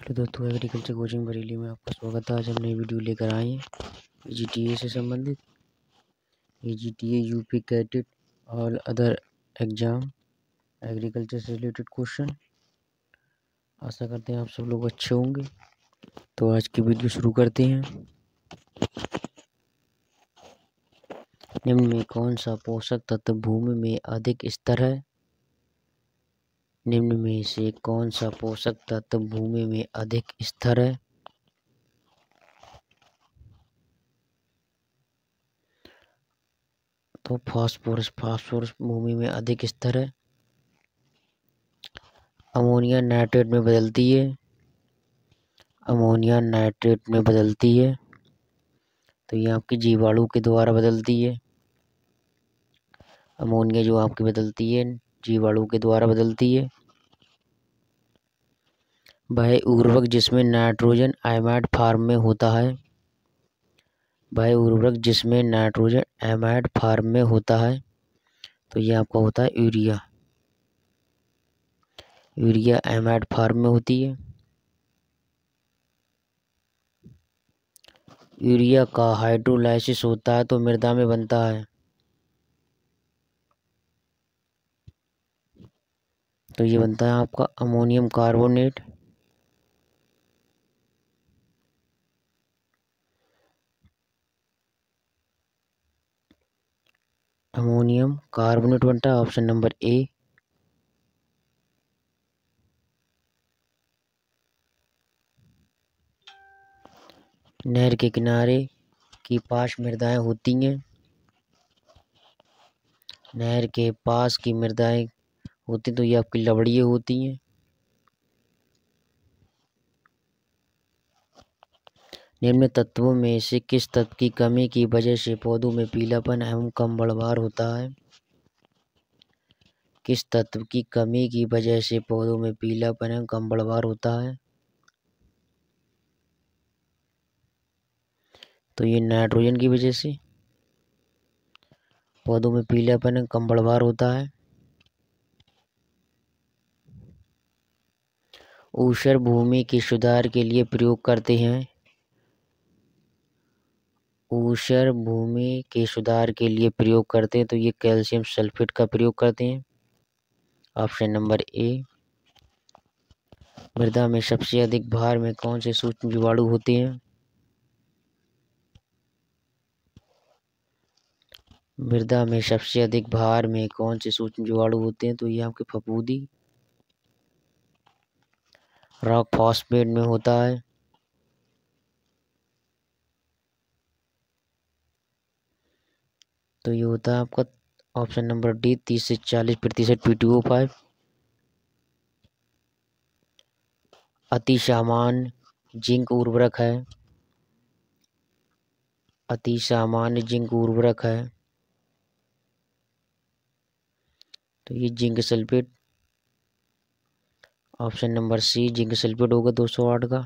Hello दोस्तों, agriculture coaching Bareilly में आपका स्वागत है। आज हम नई वीडियो लेकर आए हैं एजीटीए से संबंधित। एजीटीए, यूपी कैटेट और अदर एग्जाम एग्रीकल्चर से रिलेटेड क्वेश्चन। आशा करते हैं आप सब लोग अच्छे होंगे। तो आज की वीडियो शुरू करते हैं। निम्न में कौन सा पोषक तत्व भूमि में अधिक स्थिर है? निम्न में से कौन सा पोषक तत्व भूमि में अधिक स्थिर है? तो फास्फोरस भूमि में अधिक स्थिर है। अमोनिया नाइट्रेट में बदलती है। अमोनिया नाइट्रेट में बदलती है तो ये आपकी जीवाणु के द्वारा बदलती है। अमोनिया जो आपकी बदलती है जीवाणु के द्वारा बदलती है। वह उर्वरक जिसमें नाइट्रोजन एमाइड फॉर्म में होता है। वह उर्वरक जिसमें नाइट्रोजन एमाइड फॉर्म में होता है तो ये आपका होता है यूरिया। यूरिया एमाइड फॉर्म में होती है। यूरिया का हाइड्रोलाइसिस होता है तो मृदा में बनता है। तो ये बनता है आपका अमोनियम कार्बोनेट। अमोनियम कार्बोनेट बनता है, ऑप्शन नंबर ए। नहर के किनारे की पास मृदाएं होती हैं। नहर के पास की मृदाएं होती तो ये आपकी लवड़ियाँ होती हैं। निम्न तत्वों में से किस तत्व की कमी की वजह से पौधों में पीलापन एवं कम बढ़वार होता है? किस तत्व की कमी की वजह से पौधों में पीलापन एवं कम बढ़वार होता है? तो ये नाइट्रोजन की वजह से पौधों में पीलापन एवं कम बढ़वार होता है। ऊसर भूमि के सुधार के लिए प्रयोग करते हैं। ऊसर भूमि के सुधार के लिए प्रयोग करते हैं तो ये कैल्शियम सल्फेट का प्रयोग करते हैं, ऑप्शन नंबर ए। मृदा में सबसे अधिक भार में कौन से सूक्ष्म जीवाणु होते हैं? मृदा में सबसे अधिक भार में कौन से सूक्ष्म जीवाणु होते हैं? तो ये आपके फफूंदी रॉक फॉस्फेट में होता है। तो ये होता है आपका ऑप्शन नंबर डी, 30 से 40% P2O5। अति सामान्य जिंक उर्वरक है। अति सामान्य जिंक उर्वरक है तो ये zinc sulphate, option number C zinc sulphate होगा 208 का।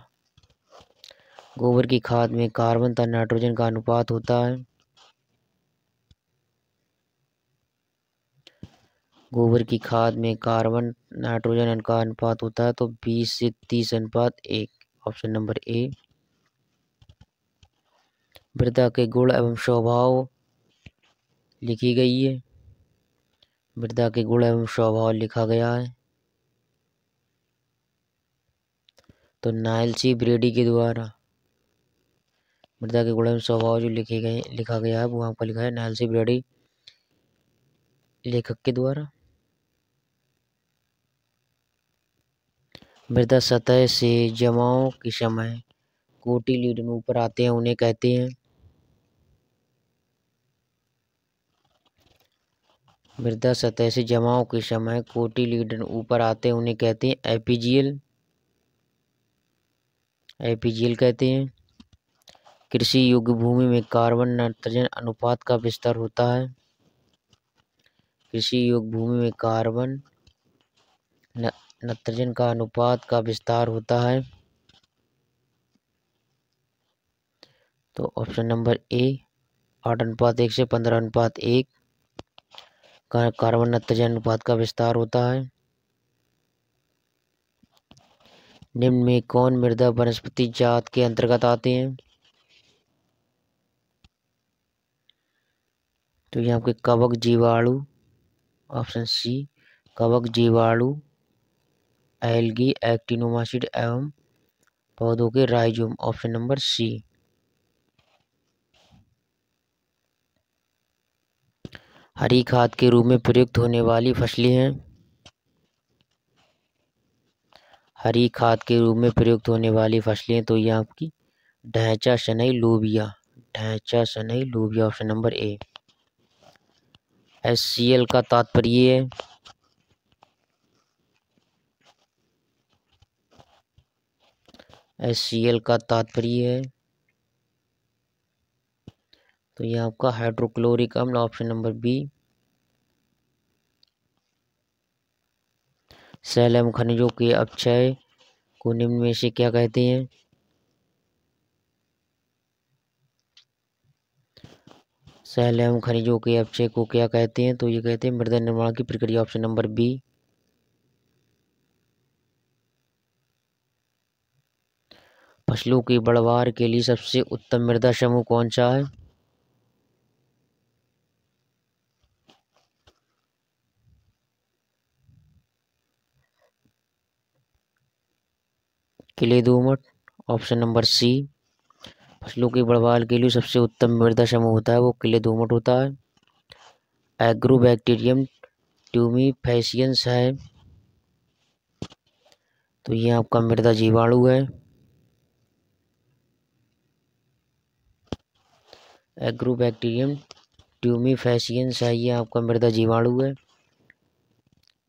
गोबर की खाद में कार्बन तथा नाइट्रोजन का अनुपात होता है। गोबर की खाद में कार्बन नाइट्रोजन का अनुपात होता है तो 20 से 30 अनुपात 1, ऑप्शन नंबर ए। मृदा के गुण एवं स्वभाव लिखी गई है। मृदा के गुण एवं स्वभाव लिखा गया है तो नाइल सी ब्रेडी के द्वारा। मृदा के गुण एवं स्वभाव जो लिखा गया है वो आपका लिखा है नाइल सी ब्रेडी लेखक के द्वारा। मृदा सतह से जमाव के समय कोटिलीडन ऊपर आते हैं उन्हें कहते हैं। मृदा सतह से जमाव के समय कोटिलीडन ऊपर आते हैं उन्हें कहते हैं एपीजियल। एपीजियल कहते हैं। कृषि योग्य भूमि में कार्बन नाइट्रोजन अनुपात का विस्तार होता है। कृषि योग्य भूमि में कार्बन नाइट्रोजन का अनुपात का विस्तार होता है तो ऑप्शन नंबर ए, 8:1 से 15:1 का कार्बन नाइट्रोजन अनुपात का विस्तार होता है। निम्न में कौन मृदा वनस्पति जात के अंतर्गत आते हैं? तो यहाँ पे कवक जीवाणु, ऑप्शन सी कवक जीवाणु, एल्गी, एक्टिनोमाइसीट एवं पौधों के राइजोम, ऑप्शन नंबर सी। हरी खाद के रूप में प्रयुक्त होने वाली फसलें हैं। हरी खाद के रूप में प्रयुक्त होने वाली फसलें तो ये आपकी ढैंचा, शनई, लोबिया, ढैंचा, शनई, लोबिया, ऑप्शन नंबर ए। HCl का तात्पर्य है, HCl का तात्पर्य है तो ये आपका हाइड्रोक्लोरिक अम्ल, ऑप्शन नंबर बी। सेल एवं खनिजों के अपक्षय को निम्न में से क्या कहते हैं? सेल एवं खनिजों के अपक्षय को क्या कहते हैं? तो ये कहते हैं मृदा निर्माण की प्रक्रिया, ऑप्शन नंबर बी। फसलों की बढ़वार के लिए सबसे उत्तम मृदा समूह कौन सा है? क्ले दोमट, ऑप्शन नंबर सी। फसलों की बढ़वार के लिए सबसे उत्तम मृदा समूह होता है वो क्ले दोमट होता है। एग्रोबैक्टीरियम ट्यूमीफेसियंस है तो ये आपका मृदा जीवाणु है। एग्रोबैक्टीरियम ट्यूमीफेसियंस है, ये आपका मृदा जीवाणु है।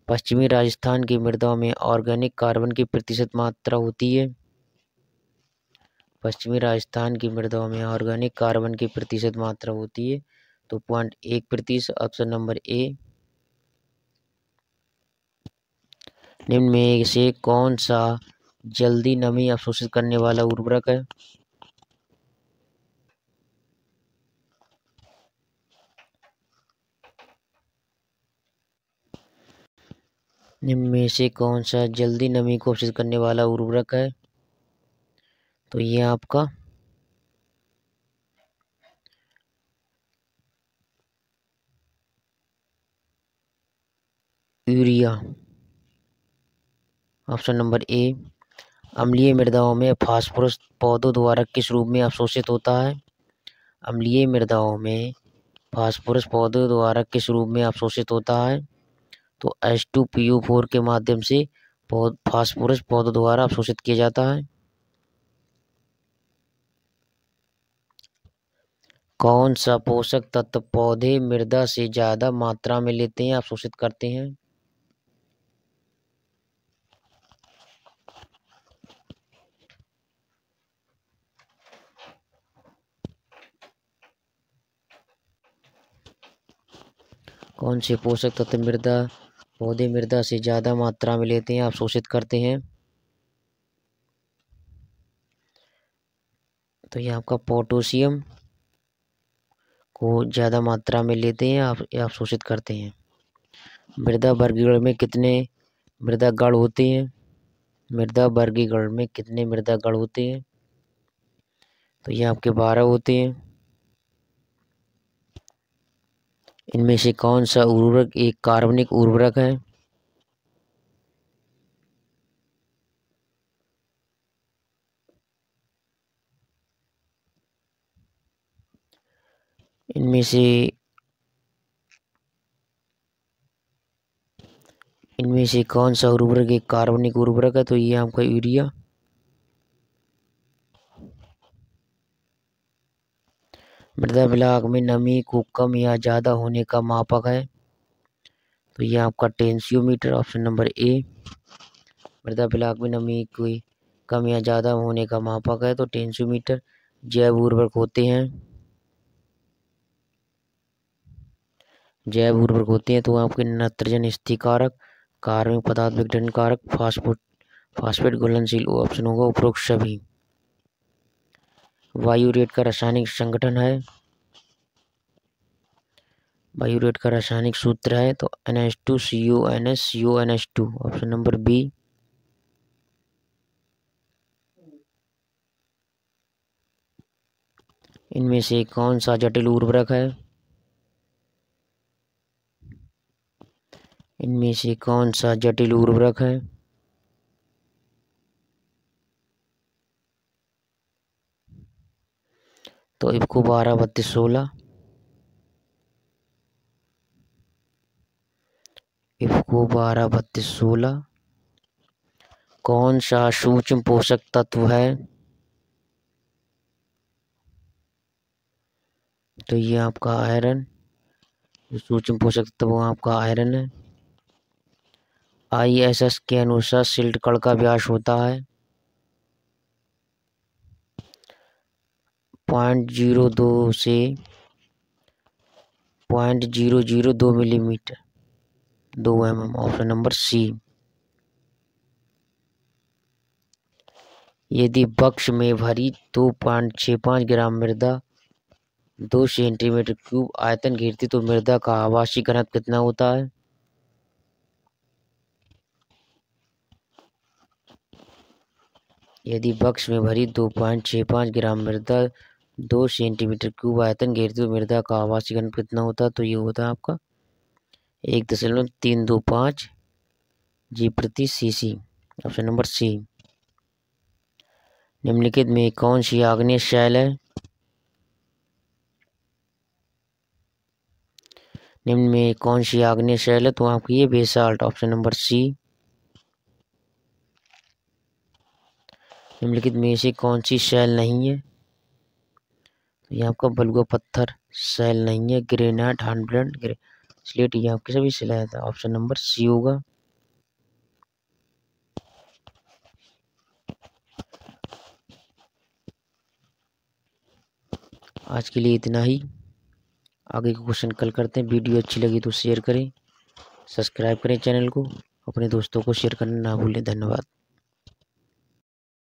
पश्चिमी राजस्थान की मृदा में ऑर्गेनिक कार्बन की प्रतिशत मात्रा होती है। पश्चिमी राजस्थान की मृदा में ऑर्गेनिक कार्बन की प्रतिशत मात्रा होती है तो 0.1%, ऑप्शन नंबर ए। निम्न में से कौन सा जल्दी नमी अवशोषित करने वाला उर्वरक है? निम्न में से कौन सा जल्दी नमी को अवशोषित करने वाला उर्वरक है? तो ये आपका यूरिया, ऑप्शन नंबर ए। अम्लीय मृदाओं में फास्फोरस पौधों द्वारा किस रूप में अवशोषित होता है? अम्लीय मृदाओं में फास्फोरस पौधों द्वारा किस रूप में अवशोषित होता है? तो H2PO4 के माध्यम से फास्फोरस पौधों द्वारा अवशोषित किया जाता है। कौन सा पोषक तत्व पौधे मृदा से ज्यादा मात्रा में लेते हैं, अवशोषित करते हैं? कौन से पोषक तत्व पौधे मृदा से ज्यादा मात्रा में लेते हैं, अवशोषित करते हैं? तो ये आपका पोटेशियम को ज्यादा मात्रा में लेते हैं, अवशोषित करते हैं। मृदा वर्गीकरण में कितने मृदा गण होते हैं? मृदा वर्गीकरण में कितने मृदा गण होते हैं? तो ये आपके 12 होते हैं। इनमें से कौन सा उर्वरक एक कार्बनिक उर्वरक है? इनमें से कौन सा उर्वरक एक कार्बनिक उर्वरक है? तो ये आपका यूरिया। मृदा ब्लॉक में नमी को कम या ज्यादा होने का मापक है तो ये आपका टेंसियोमीटर, ऑप्शन नंबर ए। मृदा ब्लॉक में नमी कोई कम या ज्यादा होने का मापक है तो टेंसियोमीटर। जैव उर्वरक होते हैं, जैव उर्वरक होते हैं तो आपके नाइट्रोजन स्थिरीकारक, कार्बनिक पदार्थ विघटन कारक, फास्फेट घुलनशील, ऑप्शन होगा उपरोक्त सभी। वायुरेट का रासायनिक संगठन है, वायुरेट का रासायनिक सूत्र है तो NH2CONS, ऑप्शन नंबर बी। इनमें से कौन सा जटिल उर्वरक है? इनमें से कौन सा जटिल उर्वरक है? तो इफ्को 12 32 16, इफ्को 12 32 16 कौन सा सूक्ष्म पोषक तत्व है? तो ये आपका आयरन, सूक्ष्म पोषक तत्व आपका आयरन है। ISS के अनुसार सिल्ट कण का व्यास होता है 0.02 से 0.002 millimetre, 2 mm। Option number C. यदि बक्स में भरी 2.65 ग्राम मृदा 2 सेंटीमीटर क्यूब आयतन घेरती तो मृदा का आवासीय घनत्व कितना होता है? यदि बक्स में भरी 2.65 ग्राम मृदा 2 सेंटीमीटर क्यूब आयतन घेरती तो मृदा का आवासीय घनत्व कितना होता है? तो ये होता है आपका 1.325 g/cc। Option number C. निम्नलिखित में कौन सी आग्नेय शैल है? निम्न में कौन सी आग्नेय शैल है? तो आपकी ये बेसाल्ट। Option number C. निम्नलिखित में से कौन सी शैल नहीं है? तो ये आपका बलुआ पत्थर शैल नहीं है। ग्रेनाइट, हार्डबॉइल्ड स्लेट, ये आपके सभी शिलाएं था। ऑप्शन नंबर सी होगा। आज के लिए इतना ही। आगे का क्वेश्चन कल करते हैं। वीडियो अच्छी लगी तो शेयर करें, सब्सक्राइब करें चैनल को, अपने दोस्तों को शेयर करना ना भूलें। धन्यवाद।